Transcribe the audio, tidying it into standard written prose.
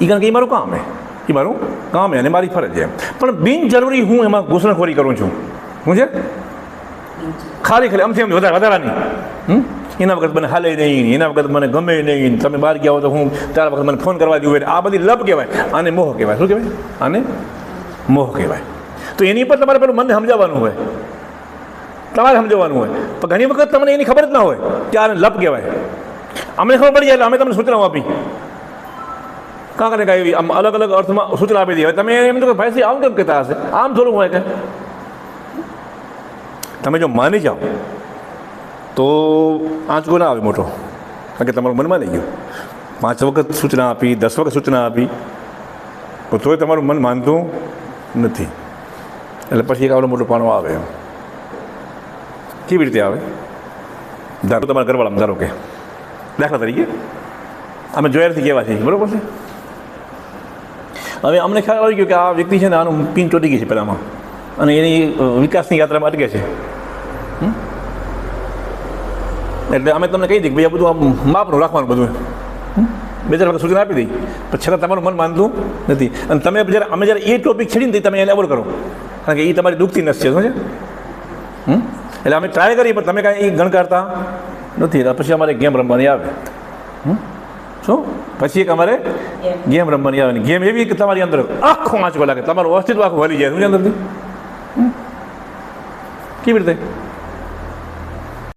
કારણ કે એ મારું કામ એ મારું કામ અને મારી ફરજ છે. પણ બિનજરૂરી હું એમાં ઘૂસણખોરી કરું છું. શું છે? ખાલી આમથી આમ વધારાની. એના વખત મને હાલે નહીં, એના વખત મને ગમે નહીં, તમે બહાર ગયા હો તો હું ત્યાર વખત મને ફોન કરવા જોઈએ. આ બધી લપ કહેવાય, આને મોહ કહેવાય. શું કહેવાય? આને મોહ કહેવાય. તો એની પર તમારે પેલું મનને સમજાવવાનું હોય, તમારે સમજાવવાનું હોય. પણ ઘણી વખત તમને એની ખબર જ ના હોય કે આને લપ કહેવાય. અમને ખબર પડી જાય એટલે અમે તમને સૂચનાઓ આપી, કાં કરે કાંઈ એવી આમ અલગ અલગ અર્થમાં સૂચના આપી દે. હવે તમે એમ તો ભાઈ આમ કેમ કહેતા હશે, આમ થોડું હોય કે તમે જો માની જાઓ તો આંચકો ના આવે મોટો, કારણ કે તમારું મનમાં નહીં ગયું. 5 વખત સૂચના આપી, 10 વખત સૂચના આપી, તો તોય તમારું મન માનતું નથી. એટલે પછી એક આવડો મોટો પાણો આવે. એમ કેવી રીતે આવે? ધારો તમારા ઘરવાળામાં, ધારો કે દાખલા તરીકે અમે જોયાથી કહેવા છીએ, બરાબર છે. હવે અમને ખ્યાલ આવી ગયો કે આ વ્યક્તિ છે ને આનું પિન ચોટી ગઈ છે પહેલાંમાં, અને એની વિકાસની યાત્રામાં અટકે છે. એટલે અમે તમને કહી દઈએ કે ભાઈ આ બધું આમ માપનું રાખવાનું, બધું 2-4 વખત સૂચના આપી દઈ, પણ છતાં તમારું મન માનતું નથી. અને તમે જ્યારે અમે જ્યારે એ ટોપિક છેડીને તમે એને અવોઇડ કરો, કારણ કે એ તમારી દુઃખતી નસ છે. શું છે? એટલે અમે ટ્રાય કરીએ પણ તમે કાંઈ એ ગણકારતા નથી. પછી અમારે ગેમ રમવાની આવે. શું? પછી એક અમારે ગેમ રમવાની આવે. ગેમ એવી કે તમારી અંદર આખો આંચકો લાગે, તમારું અસ્તિત્વ આખું હલી જાય. શું અંદરથી? કેવી રીતે?